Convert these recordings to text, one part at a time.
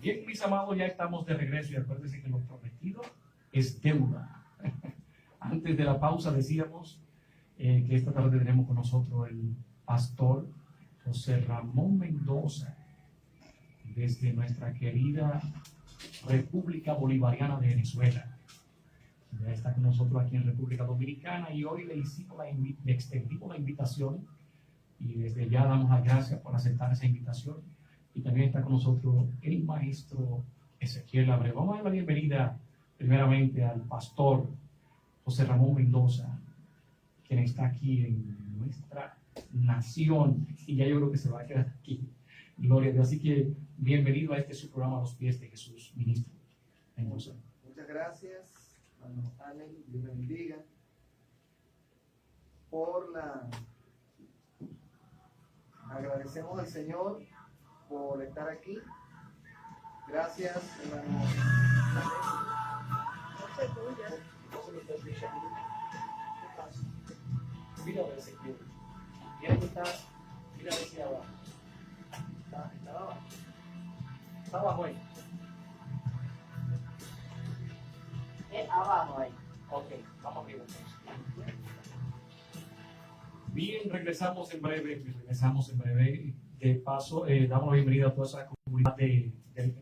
Bien, mis amados, ya estamos de regreso y acuérdense que lo prometido es deuda. Antes de la pausa decíamos que esta tarde tenemos con nosotros el pastor José Ramón Mendoza desde nuestra querida República Bolivariana de Venezuela. Ya está con nosotros aquí en República Dominicana y hoy le extendimos la invitación y desde ya damos las gracias por aceptar esa invitación. Y también está con nosotros el maestro Ezequiel Abreu. Vamos a dar la bienvenida primeramente al pastor José Ramón Mendoza, quien está aquí en nuestra nación y ya yo creo que se va a quedar aquí. Gloria a Dios. Así que bienvenido a este su programa, Los Pies de Jesús, ministro Mendoza. Muchas gracias, hermano Anel, Dios me bendiga agradecemos al Señor por estar aquí. Gracias, hermano. Mira a ver si mira que está, mira a ver si abajo. Está abajo. Está abajo ahí. Abajo ahí. Ok, vamos arriba entonces. Bien, regresamos en breve. De paso, damos la bienvenida a toda esa comunidad que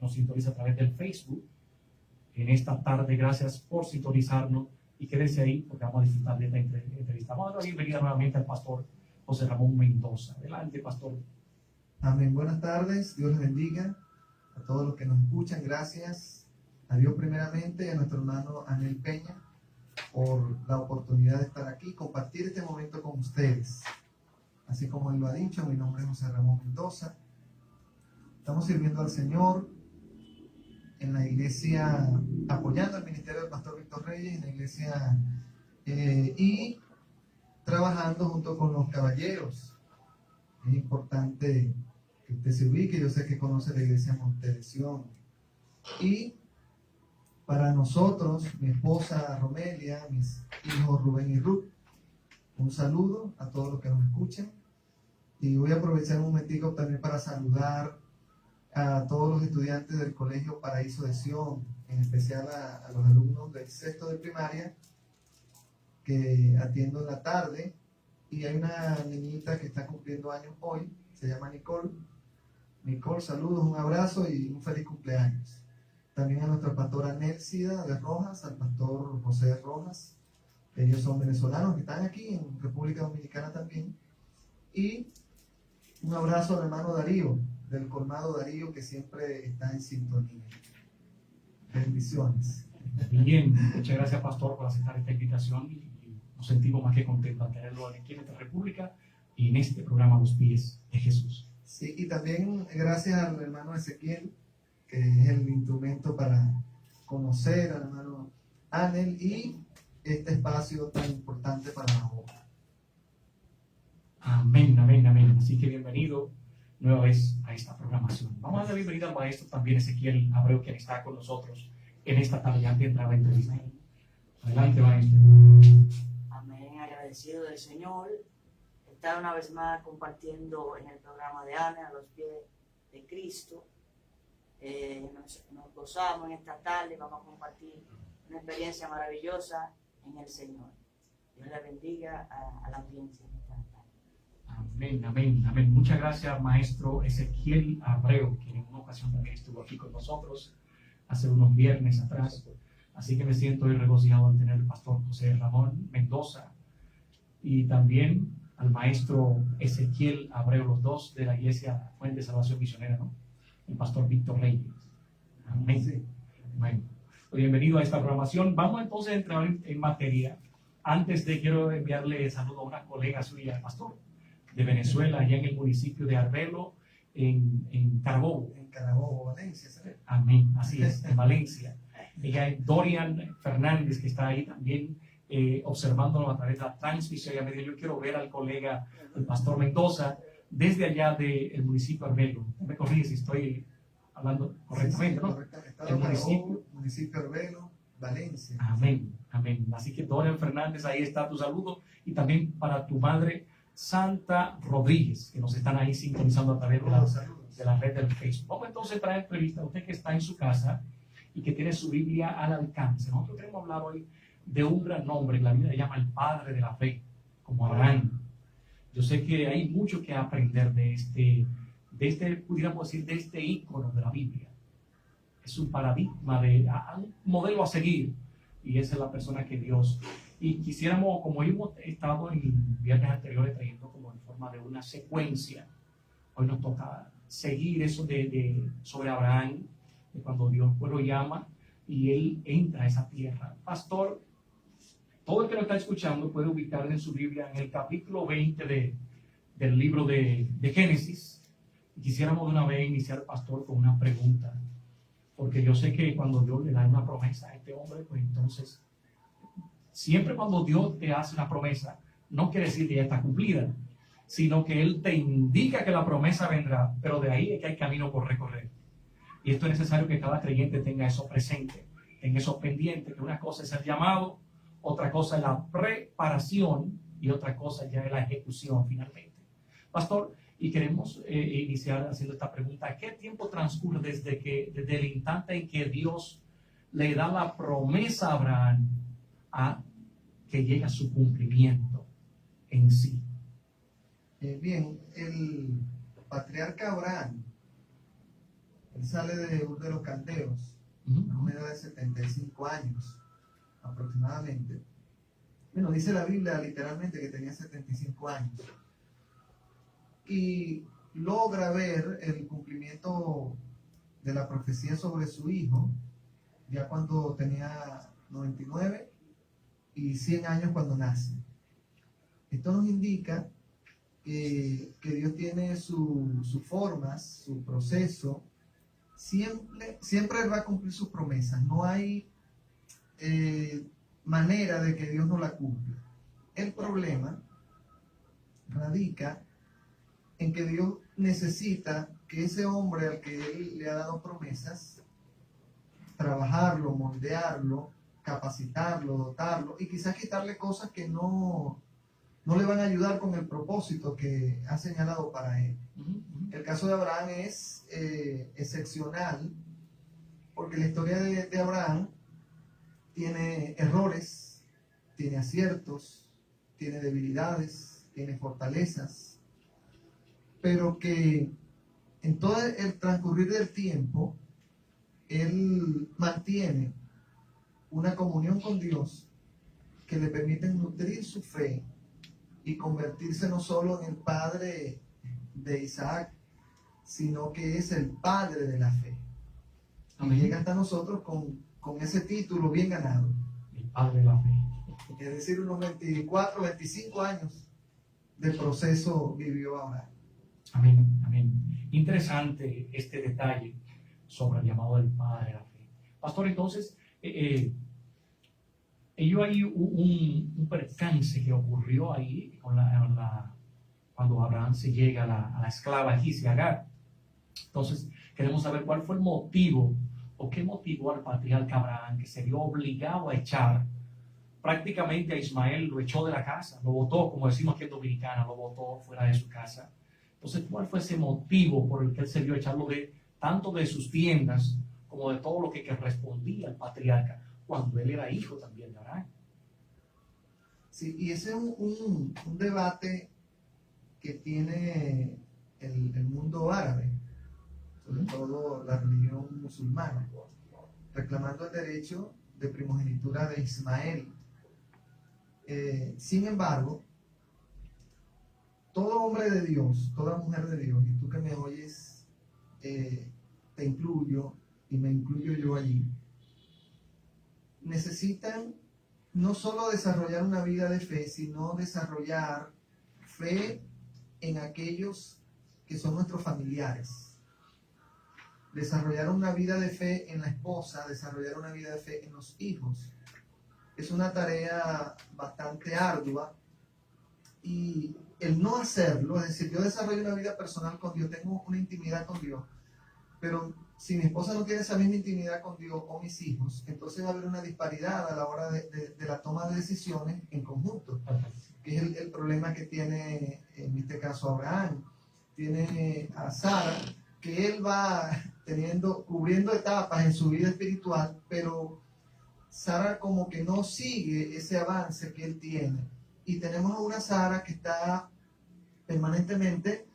nos sintoniza a través del Facebook. En esta tarde, gracias por sintonizarnos y quédense ahí porque vamos a disfrutar de esta entrevista. Vamos a dar la bienvenida nuevamente al pastor José Ramón Mendoza. Adelante, pastor. Amén. Buenas tardes. Dios les bendiga a todos los que nos escuchan. Gracias a Dios primeramente y a nuestro hermano Anel Peña por la oportunidad de estar aquí y compartir este momento con ustedes. Así como él lo ha dicho, mi nombre es José Ramón Mendoza. Estamos sirviendo al Señor en la iglesia, apoyando el ministerio del pastor Víctor Reyes en la iglesia y trabajando junto con los caballeros. Es importante que usted se ubique. Yo sé que conoce la iglesia Monte de Sion. Y para nosotros, mi esposa Romelia, mis hijos Rubén y Ruth, un saludo a todos los que nos escuchan. Y voy a aprovechar un momentico también para saludar a todos los estudiantes del Colegio Paraíso de Sion, en especial a los alumnos del sexto de primaria que atiendo en la tarde. Y hay una niñita que está cumpliendo años hoy, se llama Nicole. Nicole, saludos, un abrazo y un feliz cumpleaños. También a nuestra pastora Nelsida de Rojas, al pastor José Rojas. Ellos son venezolanos que están aquí en República Dominicana también. Y un abrazo al hermano Darío, del colmado Darío, que siempre está en sintonía. Bendiciones. Bien, muchas gracias, pastor, por aceptar esta invitación y nos sentimos más que contentos de tenerlo aquí en esta República y en este programa Los Pies de Jesús. Sí, y también gracias al hermano Ezequiel, que es el instrumento para conocer al hermano Anel y este espacio tan importante para la obra. Amén, amén, amén. Así que bienvenido nueva vez a esta programación. Vamos a dar la bienvenida al maestro también Ezequiel Abreu, quien está con nosotros en esta tarde antes de entrar a la entrevista. Adelante, maestro. Amén, agradecido del Señor. Estar una vez más compartiendo en el programa de Ana, a los pies de Cristo. Nos gozamos en esta tarde, vamos a compartir una experiencia maravillosa en el Señor. Dios le bendiga a la audiencia en esta tarde. Amén, amén, amén. Muchas gracias, maestro Ezequiel Abreu, quien en una ocasión también estuvo aquí con nosotros hace unos viernes atrás. Así que me siento hoy regocijado al tener al pastor José Ramón Mendoza y también al maestro Ezequiel Abreu, los dos de la iglesia Fuente de Salvación Misionera, ¿no? El pastor Víctor Reyes. Amén. Sí. Bueno, bienvenido a esta programación. Vamos entonces a entrar en materia. Antes de quiero enviarle saludo a una colega suya, pastor, de Venezuela, allá en el municipio de Arbelo, en Carabobo. En Carabobo, Valencia, ¿sabes? Amén, así es, en Valencia. Ella es Dorian Fernández, que está ahí también observándolo a través de la transmisión. Ella me dijo, yo quiero ver al colega, el pastor Mendoza, desde allá del municipio de Arbelo. Me corrige si estoy hablando correctamente, ¿no? El municipio Arbelo, Valencia. Amén, amén. Así que Dorian Fernández, ahí está tu saludo. Y también para tu madre, Santa Rodríguez, que nos están ahí sintonizando a través Saludos. de la red del Facebook. Vamos entonces a traer entrevista a usted que está en su casa y que tiene su Biblia al alcance. Nosotros queremos hablar hoy de un gran nombre que la Biblia le llama el padre de la fe, como Abraham. Yo sé que hay mucho que aprender de este, pudiéramos decir, de este ícono de la Biblia. Es un paradigma, un modelo a seguir, y esa es la persona que Dios. Y quisiéramos, como hemos estado en viernes anteriores trayendo como en forma de una secuencia, hoy nos toca seguir eso sobre Abraham, de cuando Dios lo llama y él entra a esa tierra. Pastor, todo el que lo está escuchando puede ubicar en su Biblia en el capítulo 20 del libro de Génesis. Y quisiéramos de una vez iniciar, pastor, con una pregunta, porque yo sé que cuando Dios le da una promesa a este hombre, pues entonces, siempre cuando Dios te hace una promesa, no quiere decir que ya está cumplida, sino que Él te indica que la promesa vendrá, pero de ahí es que hay camino por recorrer. Y esto es necesario que cada creyente tenga eso presente, tenga eso pendiente, que una cosa es el llamado, otra cosa es la preparación y otra cosa ya es la ejecución finalmente. Pastor, y queremos iniciar haciendo esta pregunta: ¿qué tiempo transcurre desde el instante en que Dios le da la promesa a Abraham a que llega a su cumplimiento en sí? Bien, el patriarca Abraham, él sale de Ur de los Caldeos a una edad de 75 años aproximadamente. Bueno, dice la Biblia literalmente que tenía 75 años. Y logra ver el cumplimiento de la profecía sobre su hijo ya cuando tenía 99 y 100 años cuando nace. Esto nos indica que Dios tiene sus formas, su proceso. Siempre Él va a cumplir sus promesas. No hay manera de que Dios no la cumpla. El problema radica en que Dios necesita que ese hombre al que Él le ha dado promesas, trabajarlo, moldearlo, capacitarlo, dotarlo y quizás quitarle cosas que no le van a ayudar con el propósito que ha señalado para él. El caso de Abraham es excepcional porque la historia de Abraham tiene errores, tiene aciertos, tiene debilidades, tiene fortalezas, pero que en todo el transcurrir del tiempo él mantiene una comunión con Dios que le permite nutrir su fe y convertirse no solo en el padre de Isaac, sino que es el padre de la fe. Amén. Y llega hasta nosotros con ese título bien ganado. El padre de la fe. Es decir, unos 24, 25 años de proceso vivió Abraham. Amén, amén. Interesante este detalle sobre el llamado del padre de la fe. Pastor, entonces, ello hay un percance que ocurrió ahí cuando Abraham se llega a la esclava egipcia Agar. Entonces, queremos saber cuál fue el motivo o qué motivó al patriarca Abraham que se vio obligado a echar prácticamente a Ismael, lo echó de la casa, lo botó, como decimos aquí en Dominicana, lo botó fuera de su casa. Entonces, ¿cuál fue ese motivo por el que él se vio echarlo tanto de sus tiendas como de todo lo que respondía al patriarca, cuando él era hijo también de Abraham? Sí, y ese es un debate que tiene el mundo árabe, sobre todo la religión musulmana, reclamando el derecho de primogenitura de Ismael. Sin embargo, todo hombre de Dios, toda mujer de Dios, y tú que me oyes, te incluyo y me incluyo yo allí, necesitan no solo desarrollar una vida de fe, sino desarrollar fe en aquellos que son nuestros familiares. Desarrollar una vida de fe en la esposa, desarrollar una vida de fe en los hijos. Es una tarea bastante ardua y el no hacerlo, es decir, yo desarrollo una vida personal con Dios, tengo una intimidad con Dios, pero si mi esposa no tiene esa misma intimidad con Dios o mis hijos, entonces va a haber una disparidad a la hora de la toma de decisiones en conjunto, que es el problema que tiene en este caso Abraham. Tiene a Sara, que él va cubriendo etapas en su vida espiritual, pero Sara como que no sigue ese avance que él tiene. Y tenemos a una Sara que está permanentemente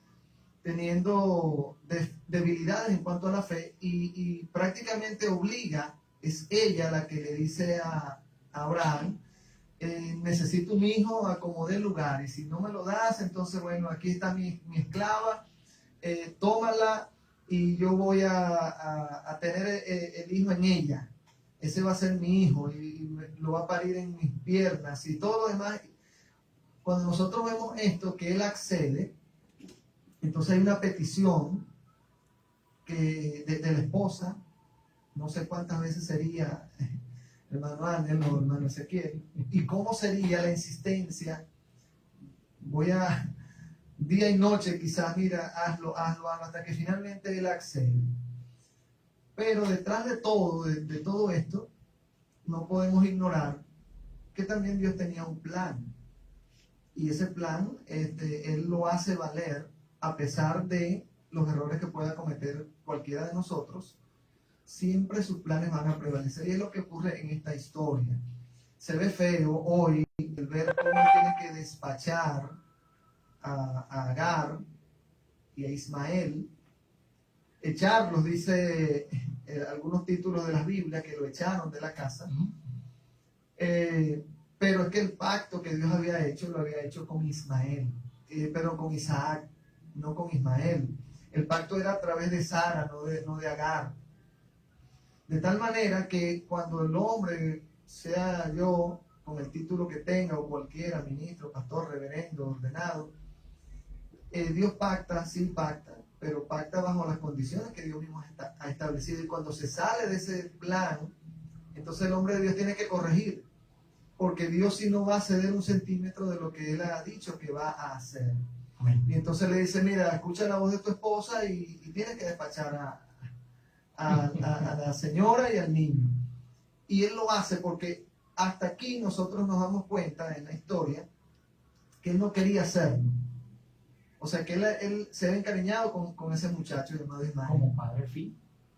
teniendo debilidades en cuanto a la fe y prácticamente obliga, es ella la que le dice a Abraham, necesito un hijo, acomodé el lugar, y si no me lo das, entonces bueno, aquí está mi esclava, tómala y yo voy a tener el hijo en ella. Ese va a ser mi hijo y lo va a parir en mis piernas y todo lo demás. Cuando nosotros vemos esto, que él accede, entonces hay una petición de la esposa, no sé cuántas veces sería, hermano Ángel o hermano Ezequiel, y cómo sería la insistencia. Voy a día y noche quizás, mira, hazlo, hasta que finalmente él accede. Pero detrás de todo esto, no podemos ignorar que también Dios tenía un plan. Y ese plan, él lo hace valer a pesar de los errores que pueda cometer cualquiera de nosotros. Siempre sus planes van a prevalecer. Y es lo que ocurre en esta historia. Se ve feo hoy el ver cómo él tiene que despachar a Agar y a Ismael, echarlos, dice algunos títulos de la Biblia, que lo echaron de la casa. Pero es que el pacto que Dios había hecho, lo había hecho con Ismael, pero con Isaac, no con Ismael. El pacto era a través de Sara, no de Agar. De tal manera que cuando el hombre, sea yo, con el título que tenga, o cualquiera, ministro, pastor, reverendo, ordenado, Dios pacta, sí pacta, pero pacta bajo las condiciones que Dios mismo ha establecido. Y cuando se sale de ese plan, entonces el hombre de Dios tiene que corregir, porque Dios sí no va a ceder un centímetro de lo que Él ha dicho que va a hacer. Amén. Y entonces le dice, mira, escucha la voz de tu esposa y tienes que despachar a la señora y al niño. Y Él lo hace porque hasta aquí nosotros nos damos cuenta en la historia que Él no quería hacerlo. O sea, que él se había encariñado con ese muchacho llamado Ismael. Como padre fin.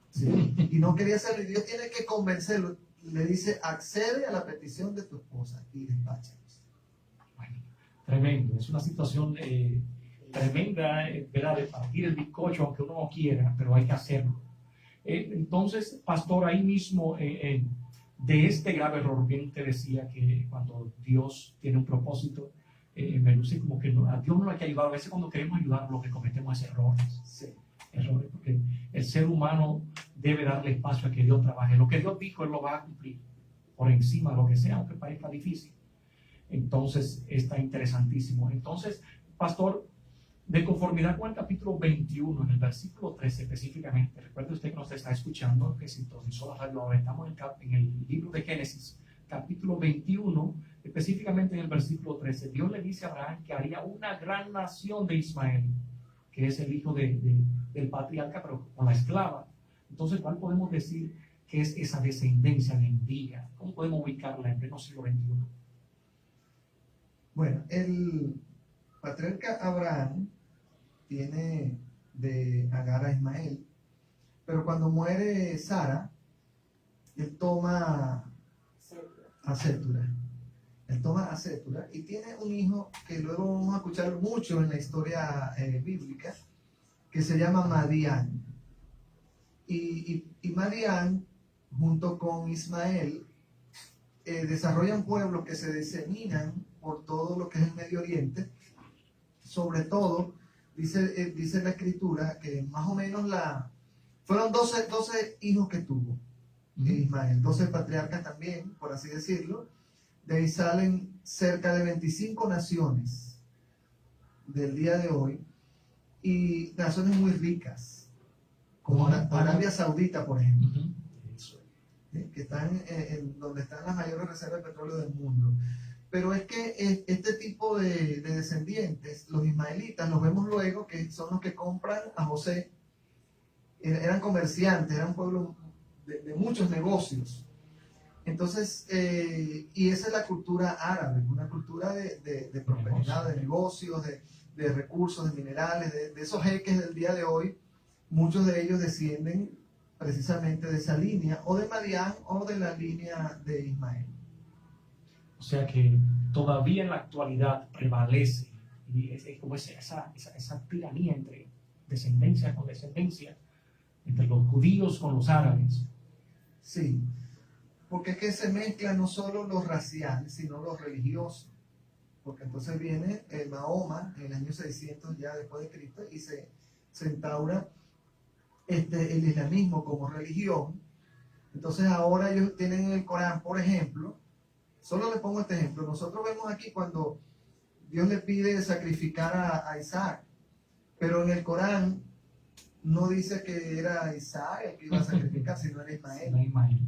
Sí. Y no quería hacerlo. Y Dios tiene que convencerlo. Le dice, accede a la petición de tu esposa y despáchalos. Bueno, tremendo. Es una situación tremenda, ¿verdad? De partir el bizcocho, aunque uno no quiera, pero hay que hacerlo. Entonces, pastor, ahí mismo, de este grave error, bien te decía que cuando Dios tiene un propósito, me luce como que a Dios no hay que ayudar. A veces cuando queremos ayudar, lo que cometemos es errores. Sí. Errores, porque el ser humano debe darle espacio a que Dios trabaje. Lo que Dios dijo, Él lo va a cumplir por encima de lo que sea, aunque parezca difícil. Entonces, está interesantísimo. Entonces, pastor, de conformidad con el capítulo 21, en el versículo 13 específicamente, recuerde usted que nos está escuchando, que sintonizó la radio ahora, estamos en el libro de Génesis, capítulo 21, específicamente en el versículo 13, Dios le dice a Abraham que haría una gran nación de Ismael, que es el hijo del patriarca, pero con la esclava. Entonces, ¿cuál podemos decir que es esa descendencia bendita? ¿Cómo podemos ubicarla en pleno siglo XXI? Bueno, el patriarca Abraham tiene de Agar a Ismael, pero cuando muere Sara, él toma a Sétura. Él toma a Sétura y tiene un hijo que luego vamos a escuchar mucho en la historia bíblica, que se llama Madián. Y Madián, junto con Ismael, desarrollan pueblos que se diseminan por todo lo que es el Medio Oriente. Sobre todo, dice la escritura que más o menos fueron 12 hijos que tuvo Ismael, 12 patriarcas también, por así decirlo. De ahí salen cerca de 25 naciones del día de hoy, y naciones muy ricas, como Arabia Saudita, por ejemplo, que están en donde están las mayores reservas de petróleo del mundo. Pero es que este tipo de descendientes, los ismaelitas, los vemos luego que son los que compran a José eran comerciantes, era un pueblo de muchos negocios. Entonces, y esa es la cultura árabe, una cultura de prosperidad, de negocios, de recursos, de minerales, de esos jeques del día de hoy. Muchos de ellos descienden precisamente de esa línea, o de Madián, o de la línea de Ismael. O sea que todavía en la actualidad prevalece y es como esa tiranía entre descendencia con descendencia, entre los judíos con los árabes. Sí, porque es que se mezcla no solo lo racial, sino lo religioso. Porque entonces viene Mahoma en el año 600 ya después de Cristo y se instaura el islamismo como religión. Entonces ahora ellos tienen en el Corán, por ejemplo, solo le pongo este ejemplo, nosotros vemos aquí cuando Dios le pide sacrificar a Isaac, pero en el Corán no dice que era Isaac el que iba a sacrificar, sino era Ismael.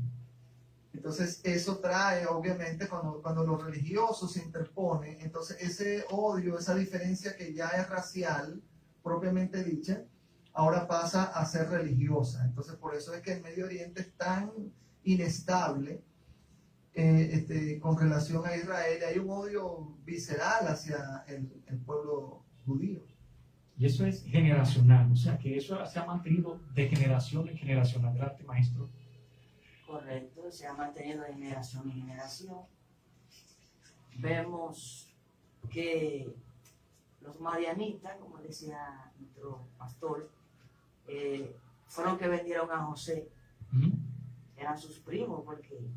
Entonces eso trae, obviamente, cuando lo religioso se interpone, entonces ese odio, esa diferencia que ya es racial, propiamente dicha, ahora pasa a ser religiosa. Entonces por eso es que el Medio Oriente es tan inestable con relación a Israel. Hay un odio visceral hacia el pueblo judío. Y eso es generacional, o sea que eso se ha mantenido de generación en generación. Adelante, maestro. Correcto, se ha mantenido de generación en generación. Vemos que los madianitas, como decía nuestro pastor, fueron que vendieron a José. Eran sus primos porque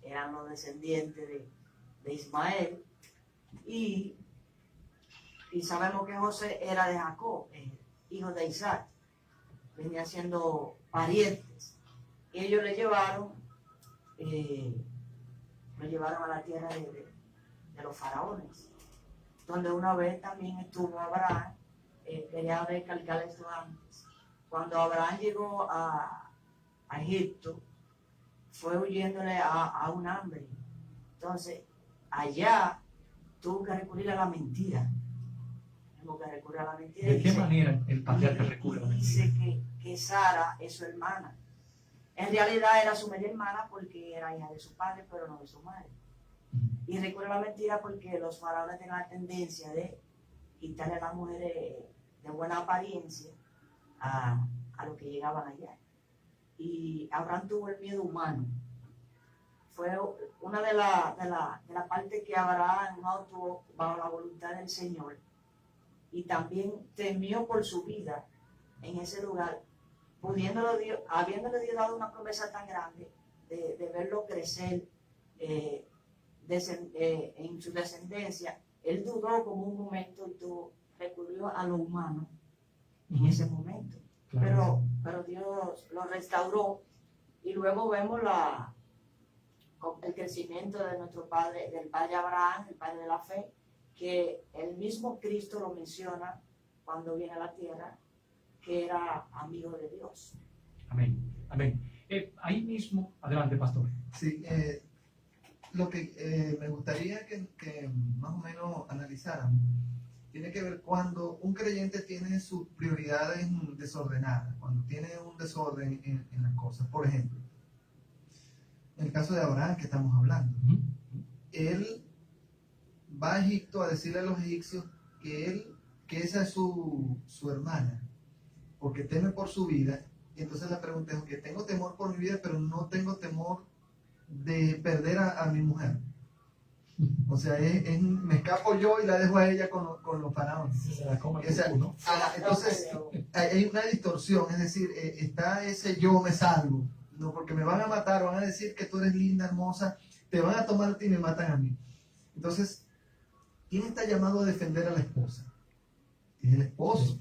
eran los descendientes de Ismael. Y sabemos que José era de Jacob, hijo de Isaac. Venía siendo parientes. Y ellos le llevaron a la tierra de los faraones, donde una vez también estuvo Abraham. Quería recalcar esto antes. Cuando Abraham llegó a Egipto, fue huyéndole a un hambre. Entonces, allá tuvo que recurrir a la mentira. ¿De qué manera el patriarca recurre a la mentira? Dice que Sara es su hermana. En realidad era su media hermana porque era hija de su padre, pero no de su madre. Y recurre a la mentira porque los faraones tenían la tendencia de quitarle a las mujeres de buena apariencia a los que llegaban allá. Y Abraham tuvo el miedo humano. Fue una de las partes que Abraham no actuó bajo la voluntad del Señor. Y también temió por su vida en ese lugar, habiéndole Dios dado una promesa tan grande de verlo crecer en su descendencia. Él dudó como un momento y recurrió a lo humano en ese momento. Claro. Pero Dios lo restauró y luego vemos el crecimiento de nuestro padre, del padre Abraham, el padre de la fe, que el mismo Cristo lo menciona cuando viene a la tierra, que era amigo de Dios. Amén, amén. Ahí mismo, adelante, pastor. Sí, lo que me gustaría que más o menos analizáramos tiene que ver cuando un creyente tiene sus prioridades desordenadas, cuando tiene un desorden en las cosas. Por ejemplo, en el caso de Abraham que estamos hablando, él va a Egipto a decirle a los egipcios que esa es su hermana, porque teme por su vida. Y entonces la pregunta es que tengo temor por mi vida, pero no tengo temor de perder a mi mujer. O sea, me escapo yo y la dejo a ella con los faraones. Entonces hay una distorsión, es decir, está ese yo me salvo, no, porque me van a matar, van a decir que tú eres linda, hermosa, te van a tomar a ti y me matan a mí. Entonces, ¿quién está llamado a defender a la esposa? Es el esposo.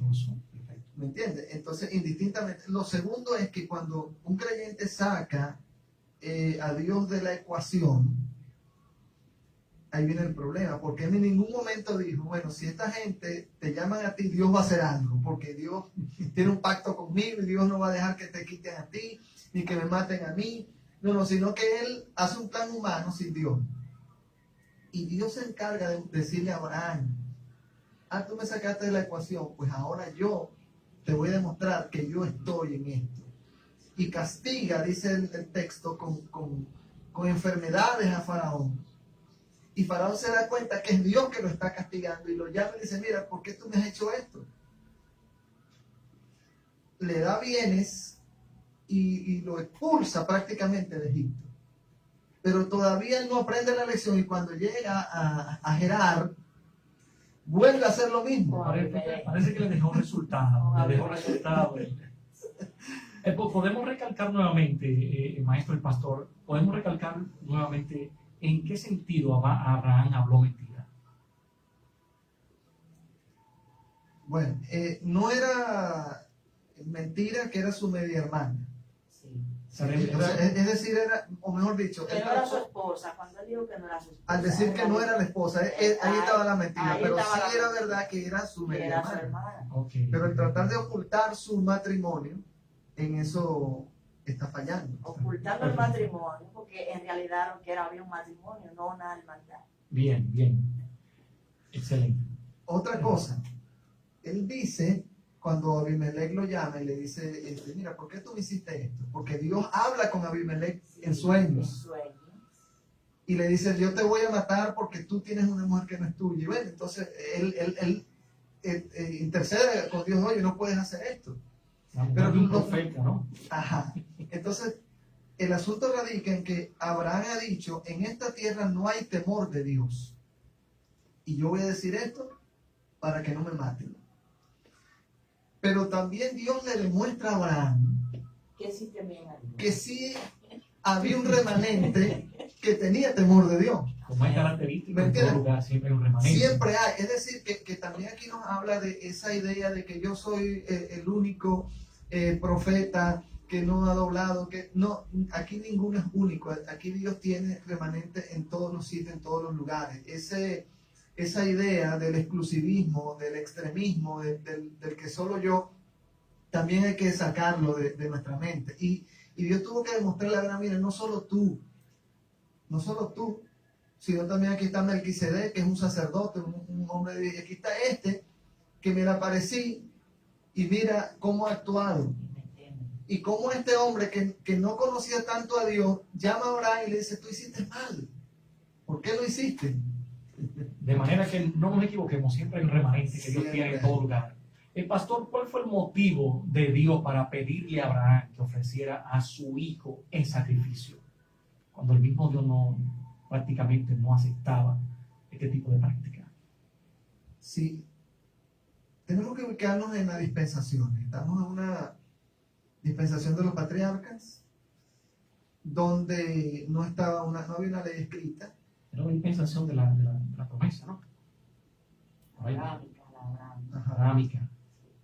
¿Me entiendes? Entonces, indistintamente. Lo segundo es que cuando un creyente saca a Dios de la ecuación, ahí viene el problema, porque él en ningún momento dijo, bueno, si esta gente te llaman a ti, Dios va a hacer algo, porque Dios tiene un pacto conmigo y Dios no va a dejar que te quiten a ti, ni que me maten a mí. No, sino que él hace un plan humano sin Dios. Y Dios se encarga de decirle a Abraham, tú me sacaste de la ecuación, pues ahora yo te voy a demostrar que yo estoy en esto. Y castiga, dice el texto, con enfermedades a Faraón. Y Faraón se da cuenta que es Dios que lo está castigando y lo llama y dice, mira, ¿por qué tú me has hecho esto? Le da bienes y lo expulsa prácticamente de Egipto. Pero todavía no aprende la lección y cuando llega a Gerar, vuelve a hacer lo mismo. Parece que le dejó resultado. Le dejó resultado. Podemos recalcar nuevamente, maestro el pastor, podemos recalcar nuevamente en qué sentido Abraham habló mentira. Bueno, no era mentira que era su media hermana. Sí. Es decir, era, o mejor dicho, Que no era su esposa, cuando él dijo que no era su esposa. al decir que no era la esposa, ahí estaba la mentira, pero sí era mentira. verdad que era su Que media era su hermana. hermana. Okay. Pero el tratar de ocultar su matrimonio, en eso está fallando. Ocultando el matrimonio, porque en realidad lo que era había un matrimonio, no una hermandad. Bien, bien. Excelente. Otra cosa, él dice, cuando Abimelech lo llama y le dice, mira, ¿por qué tú me hiciste esto? Porque Dios habla con Abimelech en sueños. Y le dice, yo te voy a matar porque tú tienes una mujer que no es tuya. Y bueno, entonces él intercede con Dios, oye, no puedes hacer esto. Pero un profeta, ¿no? Ajá. Entonces, el asunto radica en que Abraham ha dicho, en esta tierra no hay temor de Dios. Y yo voy a decir esto para que no me maten. Pero también Dios le demuestra a Abraham que sí había un remanente que tenía temor de Dios. Como es característico, en todo lugar siempre hay un remanente. Siempre hay. Es decir, que también aquí nos habla de esa idea de que yo soy el único profeta que no ha doblado, que no, aquí ninguno es único. Aquí Dios tiene remanente en todos los sitios, en todos los lugares. Esa idea del exclusivismo, del extremismo, del que solo yo, también hay que sacarlo de nuestra mente. Y Dios tuvo que demostrarle a Abraham, mira, no solo tú, sino también aquí está Melquisedec, que es un sacerdote, un hombre de Dios. Aquí está que me le aparecí, y mira cómo ha actuado. Y cómo este hombre que no conocía tanto a Dios, llama a Abraham y le dice, tú hiciste mal. ¿Por qué lo hiciste? De manera que no nos equivoquemos, siempre hay un remanente que Dios tiene en todo lugar. El pastor, ¿cuál fue el motivo de Dios para pedirle a Abraham que ofreciera a su hijo en sacrificio? Cuando el mismo Dios prácticamente no aceptaba este tipo de práctica. Sí, tenemos que ubicarnos en la dispensación. Estamos en una dispensación de los patriarcas, donde no había una ley escrita. Era una dispensación de la promesa, ¿no? Abrahámica.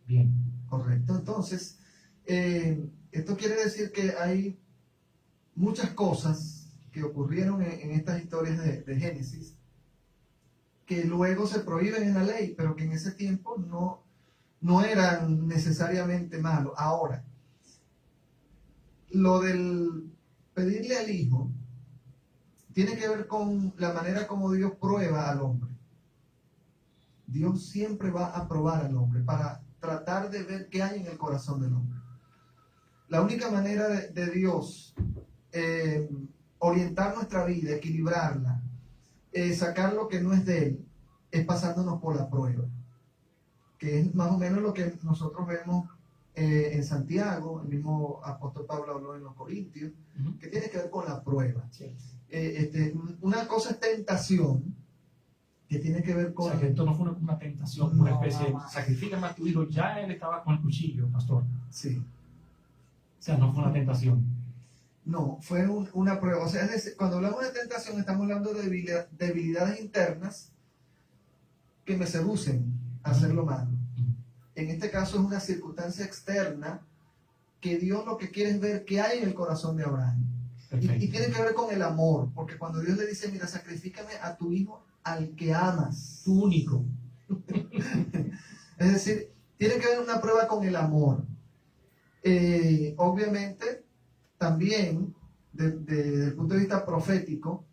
Bien. Correcto. Entonces, esto quiere decir que hay muchas cosas que ocurrieron en estas historias de Génesis que luego se prohíben en la ley, pero que en ese tiempo no eran necesariamente malos. Ahora, lo del pedirle al hijo tiene que ver con la manera como Dios prueba al hombre. Dios siempre va a probar al hombre para tratar de ver qué hay en el corazón del hombre. La única manera de Dios orientar nuestra vida, equilibrarla, sacar lo que no es de Él, es pasándonos por la prueba, que es más o menos lo que nosotros vemos en Santiago. El mismo apóstol Pablo habló en los Corintios, que tiene que ver con la prueba. Sí. Una cosa es tentación, que tiene que ver con... O sea, que esto no fue una tentación, una especie de sacrifícame a tu hijo. Ya él estaba con el cuchillo, pastor. Sí. O sea, no fue una tentación. No, fue una prueba. O sea, es decir, cuando hablamos de tentación, estamos hablando de debilidades internas que me seducen a hacer lo malo. En este caso es una circunstancia externa que Dios lo que quiere es ver qué hay en el corazón de Abraham. Y tiene que ver con el amor, porque cuando Dios le dice, mira, sacrifícame a tu hijo al que amas. Tu único. Es decir, tiene que ver una prueba con el amor. Obviamente, también, desde el punto de vista profético,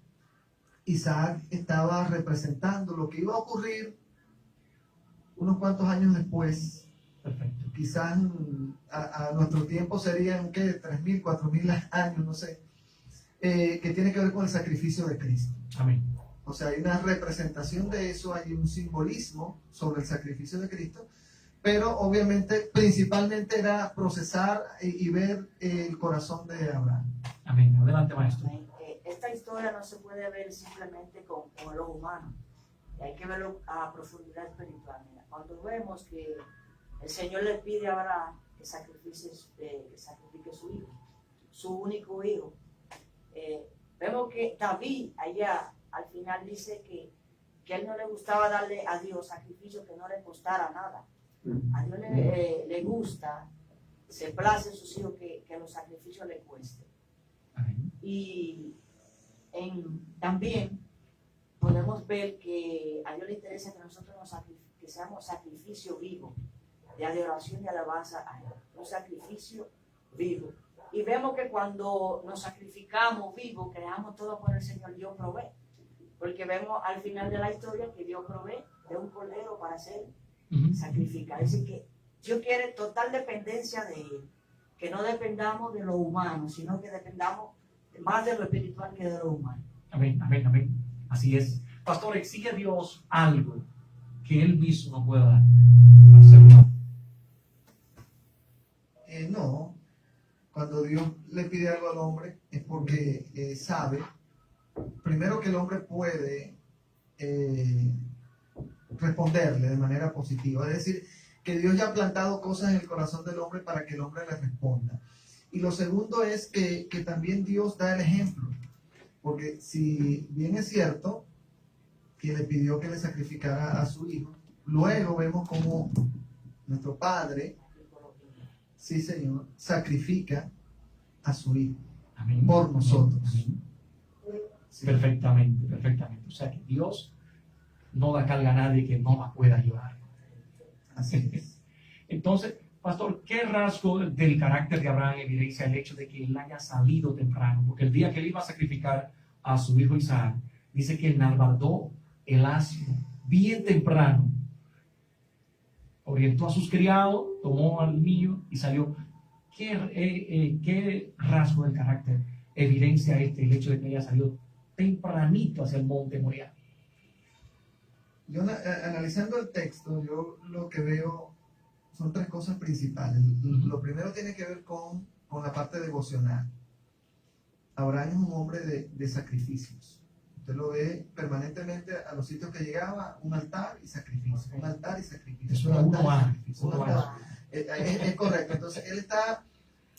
Isaac estaba representando lo que iba a ocurrir unos cuantos años después. Perfecto. quizás a nuestro tiempo serían, ¿qué? 3.000, 4.000 años, no sé, que tiene que ver con el sacrificio de Cristo. Amén. O sea, hay una representación de eso, hay un simbolismo sobre el sacrificio de Cristo, pero obviamente, principalmente era procesar y ver el corazón de Abraham. Amén. Adelante, maestro. Esta historia no se puede ver simplemente con los humanos, hay que verlo a profundidad espiritual. Mira, cuando vemos que el Señor le pide a Abraham que sacrifique su hijo, su único hijo, vemos que David allá al final dice que a él no le gustaba darle a Dios sacrificio que no le costara nada. A Dios le gusta, se place en sus hijos que los sacrificios le cuesten. Y también podemos ver que a Dios le interesa que nosotros que seamos sacrificio vivo, de adoración y alabanza a Él. Un sacrificio vivo. Y vemos que cuando nos sacrificamos vivos, que dejamos todo por el Señor, Dios provee. Porque vemos al final de la historia que Dios provee de un cordero para ser sacrificado. Es decir, que Dios quiere total dependencia de Él. Que no dependamos de lo humano, sino que dependamos más de lo espiritual que de lo humano. Amén, amén, amén. Así es. Pastor, ¿exige a Dios algo que Él mismo no pueda dar al ser humano? No. Cuando Dios le pide algo al hombre es porque sabe, primero, que el hombre puede responderle de manera positiva. Es decir, que Dios ya ha plantado cosas en el corazón del hombre para que el hombre le responda. Y lo segundo es que también Dios da el ejemplo. Porque si bien es cierto que le pidió que le sacrificara a su hijo, luego vemos como nuestro Padre, sí Señor, sacrifica a su hijo. Amén. Por nosotros. Amén. Sí. Perfectamente, perfectamente. O sea que Dios no da carga a nadie que no la pueda llevar. Así es. Entonces, pastor, ¿qué rasgo del carácter de Abraham evidencia el hecho de que él haya salido temprano? Porque el día que él iba a sacrificar a su hijo Isaac, dice que enalbardó el asno bien temprano, orientó a sus criados, tomó al niño y salió. ¿Qué rasgo del carácter evidencia el hecho de que haya salido tempranito hacia el monte Moriah? Yo analizando el texto, yo lo que veo son tres cosas principales. Lo primero tiene que ver con la parte devocional. Abraham es un hombre de sacrificios. Usted lo ve permanentemente a los sitios que llegaba, un altar y sacrificio, un altar y sacrificio. Eso era uno más. Es correcto. Entonces él está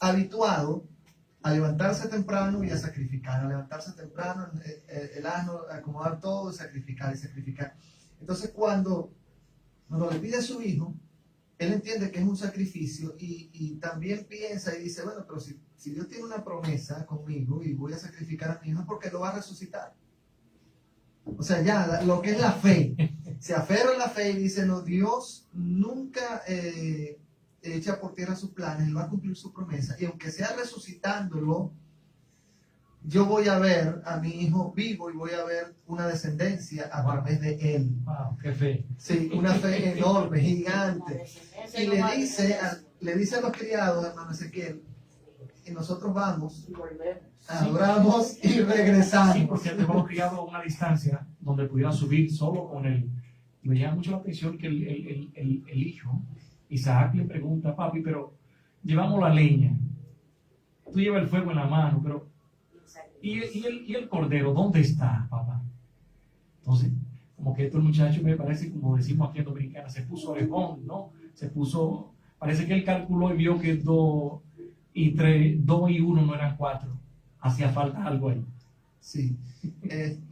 habituado a levantarse temprano y a sacrificar, a levantarse temprano, el asno, acomodar todo y sacrificar. Entonces cuando le pide a su hijo, él entiende que es un sacrificio y también piensa y dice, bueno, pero si Dios tiene una promesa conmigo y voy a sacrificar a mi hijo, porque lo va a resucitar. O sea, ya lo que es la fe, se aferra a la fe y dice, no, Dios nunca echa por tierra sus planes, Él va a cumplir su promesa, y aunque sea resucitándolo, yo voy a ver a mi hijo vivo y voy a ver una descendencia a través de él. Wow, qué fe. Sí, una fe enorme, gigante. Y le dice a los criados, hermano Ezequiel, y nosotros vamos, adoramos y regresamos. Sí, porque él dejó criado a una distancia donde pudiera subir solo con él. Y me llama mucho la atención que el hijo, Isaac, le pregunta, papi, pero llevamos la leña, tú llevas el fuego en la mano, pero ¿y el cordero dónde está, papá? Entonces, como que estos muchachos, me parece, como decimos aquí en Dominicana, se puso orejón, ¿no? Parece que él calculó y vio que 2 y 1 no eran 4. Hacía falta algo ahí. Sí,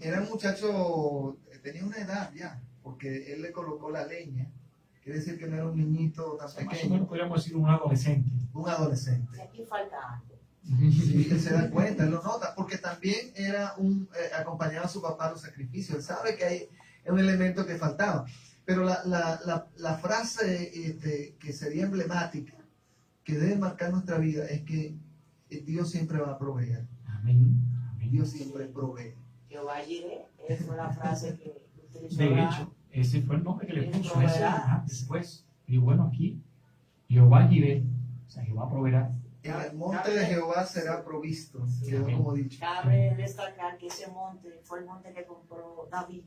era un muchacho, tenía una edad ya, porque él le colocó la leña. Quiere decir que no era un niñito tan pequeño. Más o menos podríamos decir un adolescente. Un adolescente. Aquí falta algo. Sí, él se da cuenta, él lo nota, porque también acompañaba a su papá a los sacrificios. Él sabe que hay un elemento que faltaba. Pero la frase que sería emblemática, que debe marcar nuestra vida, es que Dios siempre va a proveer. Amén. Amén. Dios siempre provee. Jehová Jireh, esa fue la frase que utilizó. De hecho, ese fue el nombre que le puso después. Y bueno, aquí Jehová Jireh, o sea, Jehová proveerá. En el monte de Jehová será provisto, quedó como dicho. Cabe destacar que ese monte fue el monte que compró David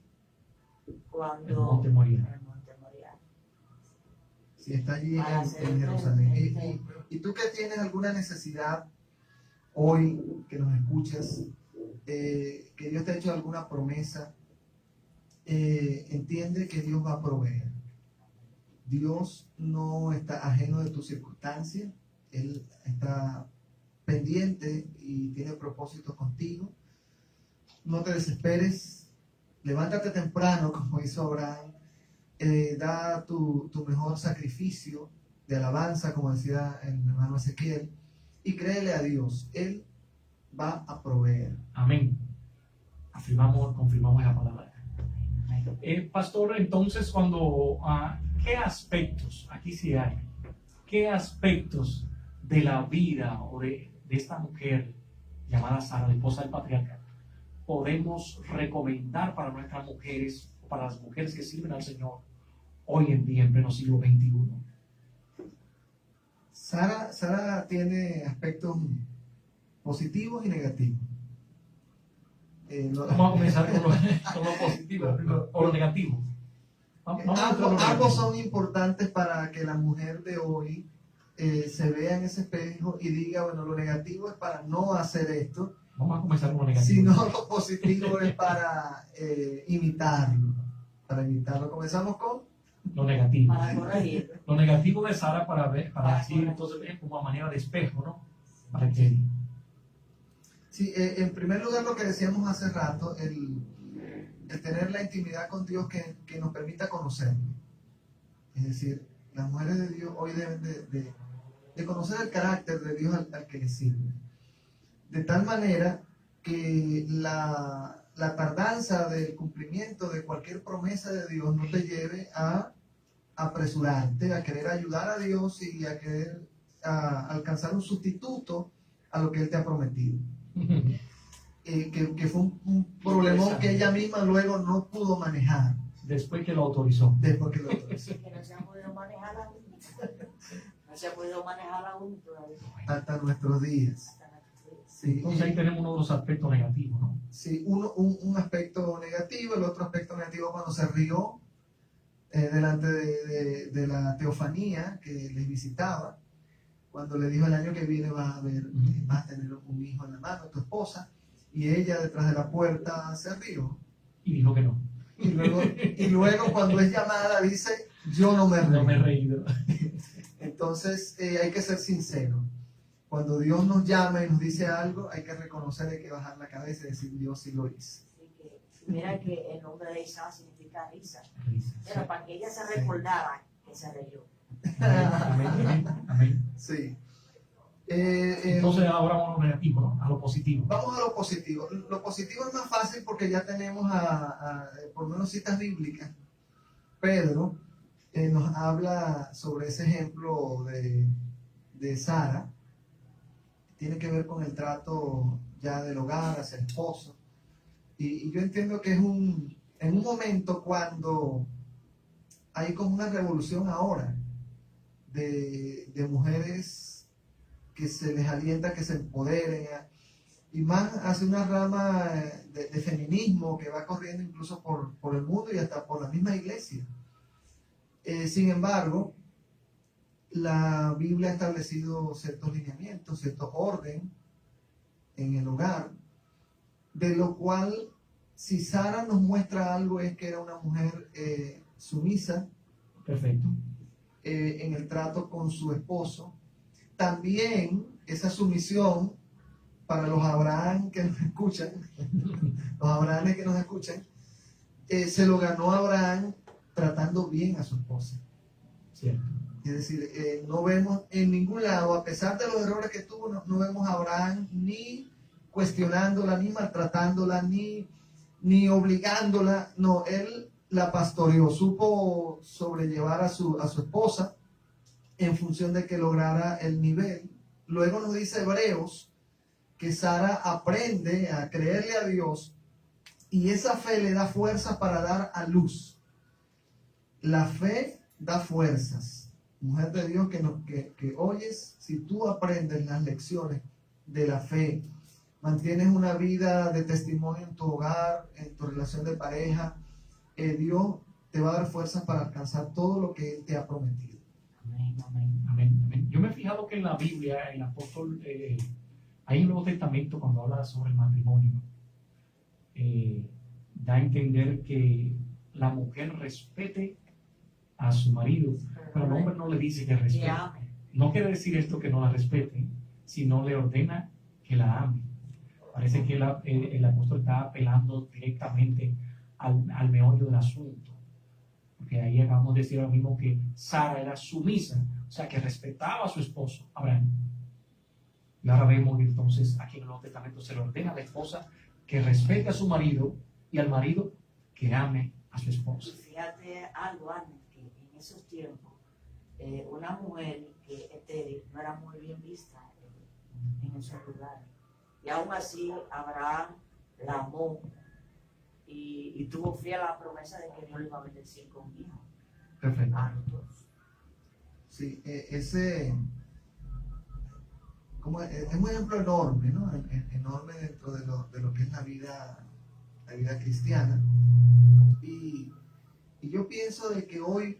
cuando El monte Moriah. el monte Moriah. Si está allí Para hacer en el Jerusalén. templo. Y tú que tienes alguna necesidad hoy, que nos escuchas, que Dios te ha hecho alguna promesa, entiende que Dios va a proveer. Dios no está ajeno de tus circunstancias, Él está pendiente y tiene propósitos contigo. No te desesperes, levántate temprano como hizo Abraham, da tu mejor sacrificio de alabanza, como decía el hermano Ezequiel, y créele a Dios, Él va a proveer. Amén. Confirmamos la palabra. Pastor, entonces ¿qué aspectos, aquí sí hay, qué aspectos de la vida o de esta mujer llamada Sara, la esposa del patriarca, podemos recomendar para nuestras mujeres, o para las mujeres que sirven al Señor hoy en día, en pleno siglo XXI? Sara tiene aspectos positivos y negativos. Vamos a comenzar con lo positivo o lo negativo. Ambos son importantes para que la mujer de hoy se vea en ese espejo y diga, bueno, lo negativo es para no hacer esto. Vamos a comenzar con lo negativo. Sino lo positivo es para imitarlo. Para imitarlo. Comenzamos con lo negativo. Para corregir. Lo negativo de Sara para decir, entonces, como a manera de espejo, ¿no? Para que... Sí, en primer lugar lo que decíamos hace rato, el tener la intimidad con Dios que nos permita conocerlo. Es decir, las mujeres de Dios hoy deben de conocer el carácter de Dios al que les sirve. De tal manera que la tardanza del cumplimiento de cualquier promesa de Dios no te lleve a apresurarte, a querer ayudar a Dios y a querer alcanzar un sustituto a lo que Él te ha prometido. Que fue un problemón que ella misma luego no pudo manejar. Después que lo autorizó. Después que lo autorizó. Que no se ha podido manejar aún. No se ha podido manejar aún todavía. Hasta nuestros días. Sí, Entonces ahí tenemos uno de los aspectos negativos, ¿no? Sí, un aspecto negativo, el otro aspecto negativo cuando se rió delante de la teofanía que les visitaba, cuando le dijo el año que viene vas a tener un hijo en la mano, tu esposa, y ella detrás de la puerta se rió. Y dijo que no. Y luego cuando es llamada dice, yo no me reí. No me he reído. Entonces hay que ser sincero. Cuando Dios nos llama y nos dice algo, hay que reconocer, hay que bajar la cabeza y decir, Dios sí lo hizo. Mira que el nombre de Isa significa risa. Pero Sí. para que ella se recordara que se reyó. Amén. Amén. Sí. Entonces ahora vamos a lo negativo, ¿no? A lo positivo. Vamos a lo positivo. Lo positivo es más fácil porque ya tenemos por lo menos citas bíblicas. Pedro nos habla sobre ese ejemplo de Sara. Tiene que ver con el trato ya del hogar hacia el esposo. Y yo entiendo que es en un momento cuando hay como una revolución ahora de mujeres que se les alienta que se empoderen, y más hacia una rama de feminismo que va corriendo incluso por el mundo y hasta por la misma iglesia. Sin embargo, la Biblia ha establecido ciertos lineamientos, cierto orden en el hogar, de lo cual, si Sara nos muestra algo, es que era una mujer sumisa. Perfecto. En el trato con su esposo. También esa sumisión para los Abraham que nos escuchan, los Abrahames que nos escuchan, se lo ganó Abraham tratando bien a su esposa. Cierto. Es decir, no vemos en ningún lado, a pesar de los errores que tuvo, no vemos a Abraham ni cuestionándola, ni maltratándola, ni obligándola. No, él la pastoreó, supo sobrellevar a su esposa en función de que lograra el nivel. Luego nos dice Hebreos que Sara aprende a creerle a Dios y esa fe le da fuerza para dar a luz. La fe da fuerzas. mujer de Dios que oyes, si tú aprendes las lecciones de la fe, mantienes una vida de testimonio en tu hogar, en tu relación de pareja, Dios te va a dar fuerzas para alcanzar todo lo que Él te ha prometido. Amén, amén, amén, amén. Yo me he fijado que en la Biblia, el apóstol, hay un Nuevo Testamento cuando habla sobre el matrimonio, da a entender que la mujer respete a su marido, pero el hombre no le dice que respete. Que ame. No quiere decir esto que no la respete, sino le ordena que la ame. Parece que el apóstol está apelando directamente al meollo del asunto. Porque ahí acabamos de decir ahora mismo que Sara era sumisa, o sea, que respetaba a su esposo, Abraham. Y ahora vemos entonces aquí en el Nuevo Testamento se le ordena a la esposa que respete a su marido y al marido que ame a su Y esposa. fíjate algo, Arne, que en esos tiempos una mujer que estéril no era muy bien vista en esos lugares. Y aún así Abraham la amó y tuvo fiel a la promesa de que Dios le iba a bendecir con hijo Perfecto. a los dos. Sí, es un ejemplo enorme, ¿no? Enorme dentro de lo que es la vida cristiana. Y yo pienso de que hoy,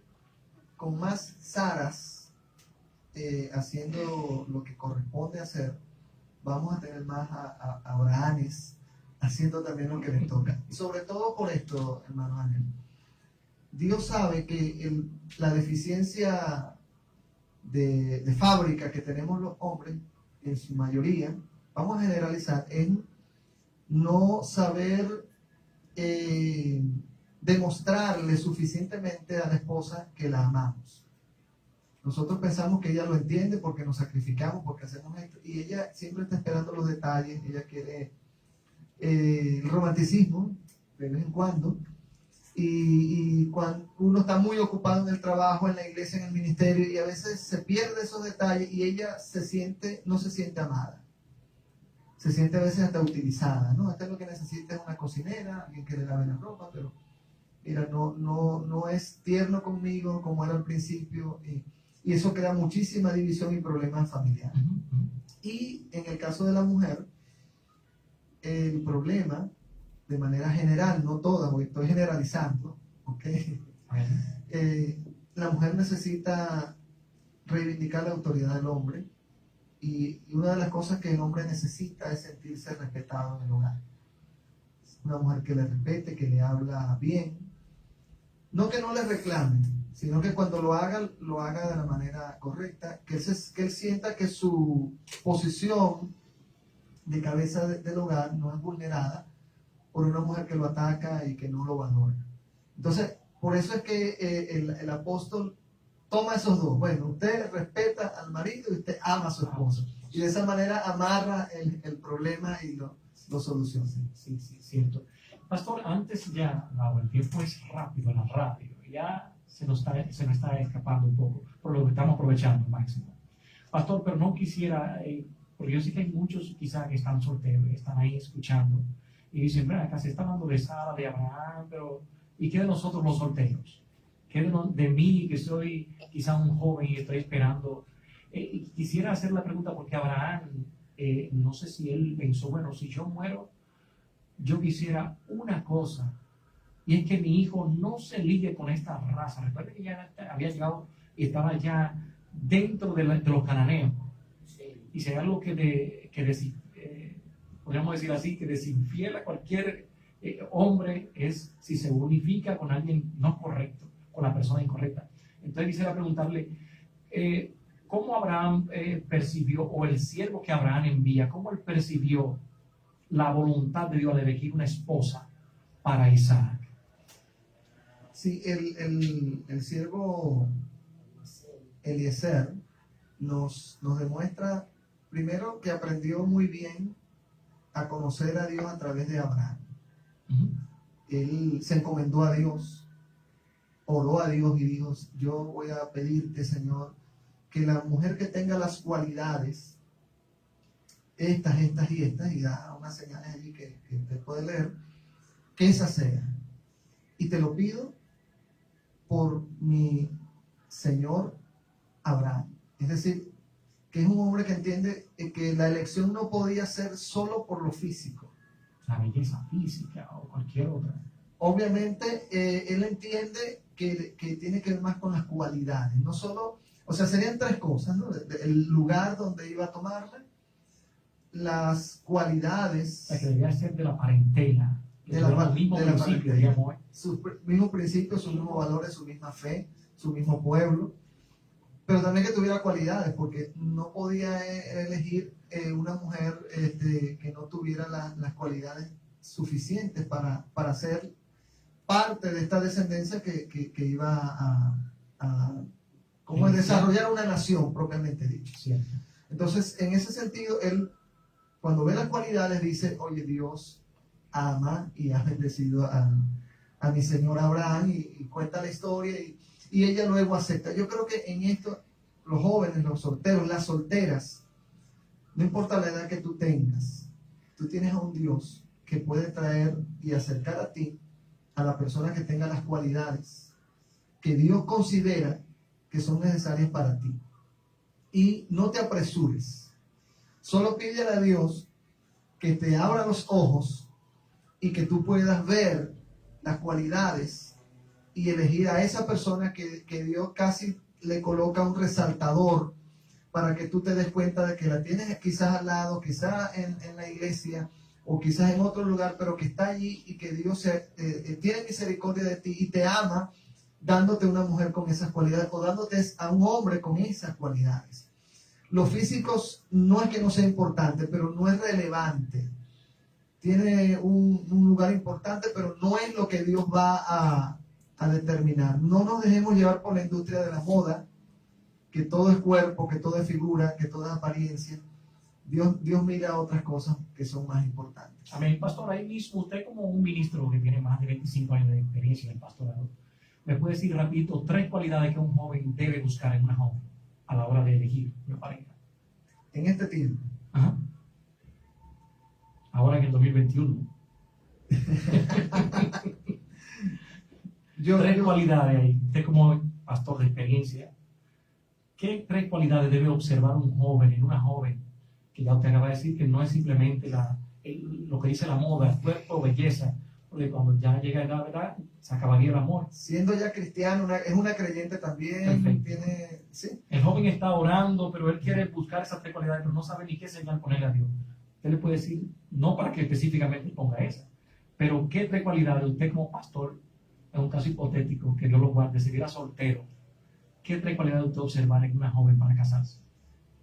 con más Saras haciendo lo que corresponde hacer, vamos a tener más a Abrahames haciendo también lo que les toca. Y sobre todo por esto, hermano Ángel. Dios sabe que la deficiencia de fábrica que tenemos los hombres, en su mayoría, vamos a generalizar, en no saber demostrarle suficientemente a la esposa que la amamos. Nosotros pensamos que ella lo entiende porque nos sacrificamos, porque hacemos esto, y ella siempre está esperando los detalles, ella quiere el romanticismo de vez en cuando, y cuando uno está muy ocupado en el trabajo, en la iglesia, en el ministerio, y a veces se pierde esos detalles y ella no se siente amada. Se siente a veces hasta utilizada, ¿no? Hasta lo que necesita es una cocinera, alguien que le lave la ropa, pero mira, no es tierno conmigo como era al principio, y eso crea muchísima división y problemas familiares. Y en el caso de la mujer, el problema, de manera general, no toda, porque estoy generalizando, ¿ok? La mujer necesita reivindicar la autoridad del hombre, y una de las cosas que el hombre necesita es sentirse respetado en el hogar. Una mujer que le respete, que le habla bien, no que no le reclame, sino que cuando lo haga de la manera correcta, que él sienta que su posición de cabeza del hogar no es vulnerada por una mujer que lo ataca y que no lo valora. Entonces, por eso es que el apóstol toma esos dos. Bueno, usted respeta al marido y usted ama a su esposo. Y de esa manera amarra el problema y lo soluciona. Sí, cierto. Pastor, antes ya, el tiempo es rápido en la radio, ya se nos está escapando un poco, por lo que estamos aprovechando al máximo. Pastor, pero no quisiera, porque yo sé que hay muchos quizás que están solteros, que están ahí escuchando, y dicen, mira, acá se está hablando de Sara, de Abraham, pero ¿y qué de nosotros los solteros? ¿Qué de mí, que soy quizá un joven y estoy esperando? Quisiera hacer la pregunta porque Abraham, no sé si él pensó, bueno, si yo muero, yo quisiera una cosa, y es que mi hijo no se ligue con esta raza. Recuerden que ya había llegado y estaba ya dentro de los cananeos. Sí. Y si hay algo podríamos decir así, que desinfiela a cualquier hombre, es si se unifica con alguien no correcto, con la persona incorrecta. Entonces quisiera preguntarle, ¿cómo Abraham percibió, o el siervo que Abraham envía, cómo él percibió la voluntad de Dios de elegir una esposa para Isaac? Sí, el siervo Eliezer nos demuestra primero que aprendió muy bien a conocer a Dios a través de Abraham. Él se encomendó a Dios, oró a Dios y dijo, yo voy a pedirte, Señor, que la mujer que tenga las cualidades, estas y estas, y da unas señales allí que usted puede leer, que esa sea. Y te lo pido por mi Señor Abraham. Es decir, que es un hombre que entiende que la elección no podía ser solo por lo físico. La belleza física o cualquier otra. Obviamente, él entiende que tiene que ver más con las cualidades, no solo, o sea, serían tres cosas, ¿no? El lugar donde iba a tomarla, las cualidades, O sea, que debía ser de la parentela, de la mismo de la principio, parentela, digamos. sus mismos principios, sus mismos valores, su misma fe, su mismo pueblo, pero también que tuviera cualidades, porque no podía elegir una mujer que no tuviera las cualidades suficientes para ser parte de esta descendencia que iba a ¿cómo es? Desarrollar una nación propiamente dicho. Cierto. Entonces, en ese sentido, él, cuando ve las cualidades, dice, oye, Dios ama y ha bendecido a mi señor Abraham, y cuenta la historia, y ella luego acepta. Yo creo que en esto, los jóvenes, los solteros, las solteras, no importa la edad que tú tengas, tú tienes a un Dios que puede traer y acercar a ti a la persona que tenga las cualidades que Dios considera que son necesarias para ti. Y no te apresures. Solo pídele a Dios que te abra los ojos y que tú puedas ver las cualidades y elegir a esa persona que Dios casi le coloca un resaltador para que tú te des cuenta de que la tienes quizás al lado, quizás en la iglesia o quizás en otro lugar, pero que está allí y que Dios tiene misericordia de ti y te ama, dándote una mujer con esas cualidades o dándote a un hombre con esas cualidades. Los físicos no es que no sea importante, pero no es relevante. Tiene un lugar importante, pero no es lo que Dios va a determinar. No nos dejemos llevar por la industria de la moda, que todo es cuerpo, que todo es figura, que todo es apariencia. Dios mira otras cosas que son más importantes. Amén. Pastor, ahí mismo, usted como un ministro que tiene más de 25 años de experiencia en el pastorado, ¿me puede decir rapidito 3 cualidades que un joven debe buscar en una joven a la hora de elegir una pareja? En este tiempo. Ajá. Ahora en el 2021. 3 cualidades ahí. Usted como pastor de experiencia, ¿qué 3 cualidades debe observar un joven en una joven? Que ya usted acaba de decir que no es simplemente lo que dice la moda, cuerpo, belleza, porque cuando ya llega la verdad, se acabaría el amor. Siendo ya cristiano, es una creyente también. Perfecto. Tiene, ¿sí? El joven está orando, pero él quiere buscar esas 3 cualidades, pero no sabe ni qué señal ponerle a Dios. Usted le puede decir, no para que específicamente ponga esa, pero qué 3 cualidades usted como pastor, en un caso hipotético, que Dios lo guarde, se viera soltero, ¿qué 3 cualidades usted observar en una joven para casarse?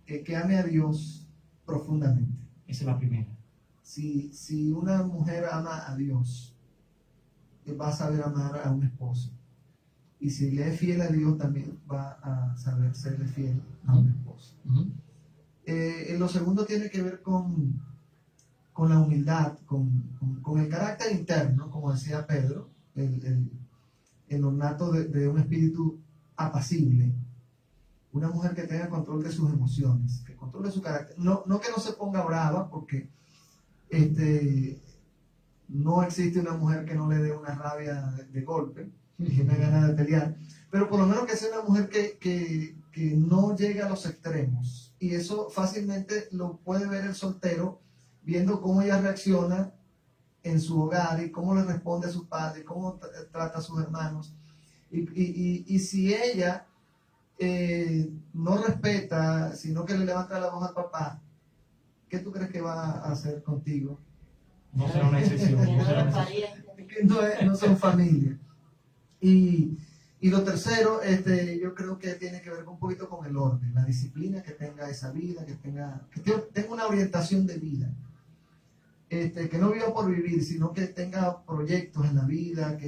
Que ame a Dios profundamente. Esa es la primera. Si una mujer ama a Dios, va a saber amar a un esposo. Y si le es fiel a Dios, también va a saber serle fiel a un esposo. Lo segundo tiene que ver con la humildad, con el carácter interno, como decía Pedro, el ornato de un espíritu apacible. Una mujer que tenga control de sus emociones, que controle su carácter. No que no se ponga brava, porque no existe una mujer que no le dé una rabia de golpe, que tiene ganas de pelear, pero por lo menos que sea una mujer que no llegue a los extremos. Y eso fácilmente lo puede ver el soltero, viendo cómo ella reacciona en su hogar y cómo le responde a sus padres, cómo trata a sus hermanos. Y si ella no respeta, sino que le levanta la voz al papá, ¿qué tú crees que va a hacer contigo? No será una excepción. No será una excepción. Que no son familia. Y lo tercero, yo creo que tiene que ver un poquito con el orden, la disciplina, que tenga esa vida, que tenga una orientación de vida. Que no viva por vivir, sino que tenga proyectos en la vida,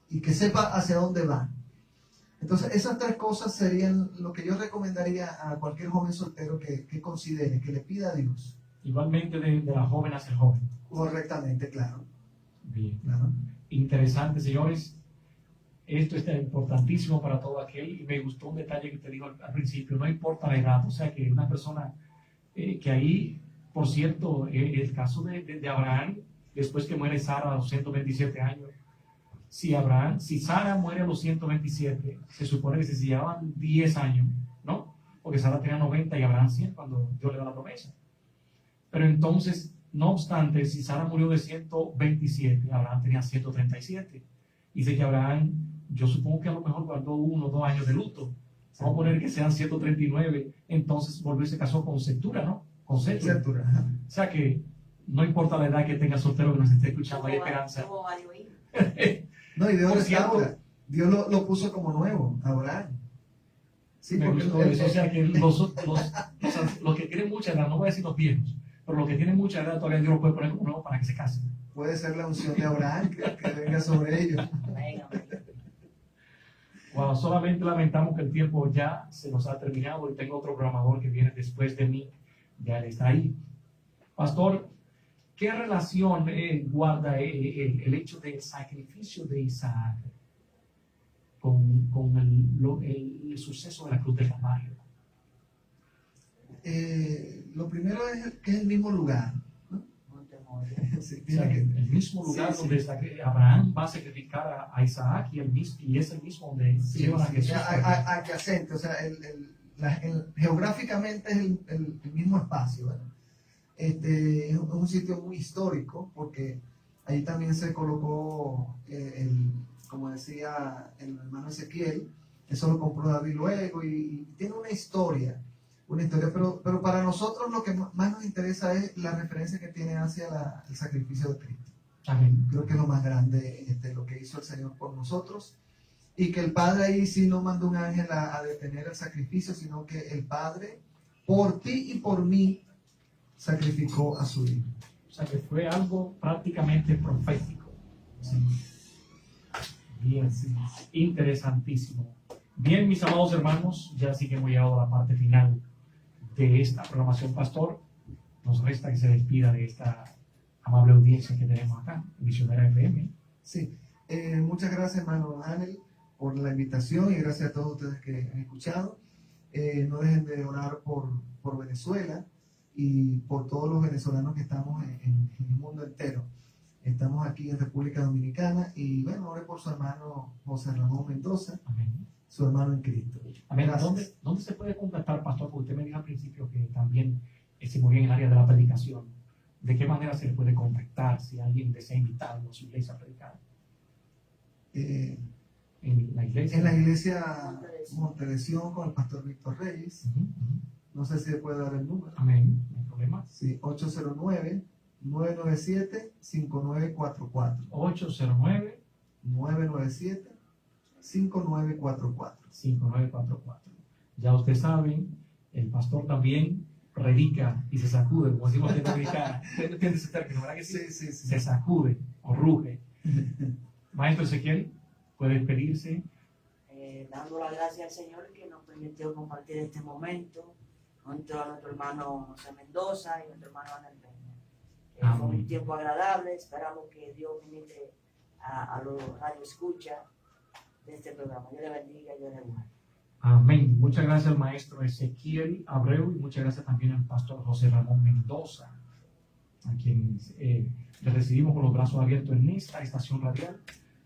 y que sepa hacia dónde va. Entonces, esas 3 cosas serían lo que yo recomendaría a cualquier joven soltero que considere, que le pida a Dios. Igualmente de la joven hacia el joven. Correctamente, claro. Bien. Claro. Interesante, señores. Esto está importantísimo para todo aquel. Y me gustó un detalle que te digo al principio. No importa la edad. O sea, que una persona que ahí, por cierto, el caso de Abraham, después que muere Sara a los 127 años, si Sara muere a los 127, se supone que se llevaban 10 años, ¿no? porque Sara tenía 90 y Abraham 100 cuando Dios le da la promesa. Pero entonces, no obstante, si Sara murió de 127, Abraham tenía 137. Dice que Abraham, yo supongo que a lo mejor guardó 1 o 2 años de luto. Vamos a poner que sean 139, entonces volvió y se casó con Setura, ¿no? Con Setura. Setura, ajá. O sea que no importa la edad que tenga soltero que nos esté escuchando, hay esperanza. Tuvo varios hijos. No, y Dios Por restaura. Dios lo puso como nuevo, Abraham. Sí, Me porque gustó eso. O sea que los que tienen mucha edad, no voy a decir los viejos, pero los que tienen mucha edad todavía Dios lo puede poner como nuevo para que se casen. puede ser la unción de Abraham que venga sobre ellos. Amén, amén. Wow, solamente lamentamos que el tiempo ya se nos ha terminado y tengo otro programador que viene después de mí, ya él está ahí. Pastor, ¿qué relación guarda el hecho del sacrificio de Isaac con el suceso de la cruz del Calvario? Lo primero es que es el mismo lugar, ¿no? Monte Moria. Sí, O sea, tiene que- el mismo lugar sí, donde Abraham va a sacrificar a Isaac y es el mismo donde sí, llevan a sí, Jesús. adyacente, o sea, geográficamente es el mismo espacio, ¿verdad? Es un sitio muy histórico porque ahí también se colocó, como decía el hermano Ezequiel, eso lo compró David luego y tiene una historia, pero para nosotros lo que más nos interesa es la referencia que tiene hacia el sacrificio de Cristo. Amén. Creo que es lo más grande, lo que hizo el Señor por nosotros, y que el Padre ahí sí no mandó un ángel a detener el sacrificio, sino que el Padre, por ti y por mí, sacrificó a su Hijo. O sea que fue algo prácticamente profético. Sí. Bien, sí, interesantísimo. Bien, mis amados hermanos, ya sí que hemos llegado a la parte final de esta programación, Pastor. Nos resta que se despida de esta amable audiencia que tenemos acá, Misionera FM. Sí. Muchas gracias, hermano Anel, por la invitación y gracias a todos ustedes que han escuchado. No dejen de orar por Venezuela y por todos los venezolanos que estamos en el mundo entero. Estamos aquí en República Dominicana y bueno, ore por su hermano José Ramón Mendoza, Amén. su hermano en Cristo. Amén. Gracias. ¿Dónde se puede contactar, Pastor? Porque usted me dijo al principio que también se movía en el área de la predicación. ¿De qué manera se le puede contactar si alguien desea invitarlo a su iglesia a predicar? En la iglesia. En la iglesia Monte de Sion con el pastor Víctor Reyes. Ujú, ujú. No sé si le puede dar el número. Amén. No hay problema. Sí, 809-997-5944. 809 997-5944. 5944. Ya ustedes saben, el pastor también predica y se sacude, como decimos en Dominicana. ¿Usted entiende ese término, verdad que sí? Sí, sí, sí. Se sacude o ruge. Maestro Ezequiel, puede despedirse. Dando la gracia al Señor que nos permitió compartir este momento junto a nuestro hermano José Mendoza y nuestro hermano Anel Peña. Fue Amén. un tiempo agradable, esperamos que Dios bendiga a los radioescuchas de este programa. Dios le bendiga y Dios le guarde. Amén. Muchas gracias al maestro Ezequiel Abreu y muchas gracias también al pastor José Ramón Mendoza, a quien le recibimos con los brazos abiertos en esta estación radial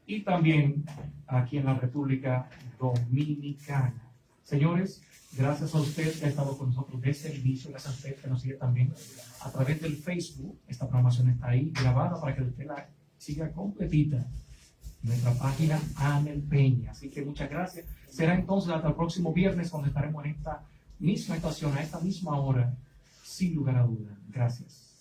y también aquí en la República Dominicana. Señores, gracias a usted que ha estado con nosotros desde el inicio, gracias a usted que nos sigue también a través del Facebook. Esta programación está ahí grabada para que usted la siga completita en nuestra página Anel Peña. Así que muchas gracias. Será entonces hasta el próximo viernes cuando estaremos en esta misma estación, a esta misma hora, sin lugar a duda. Gracias.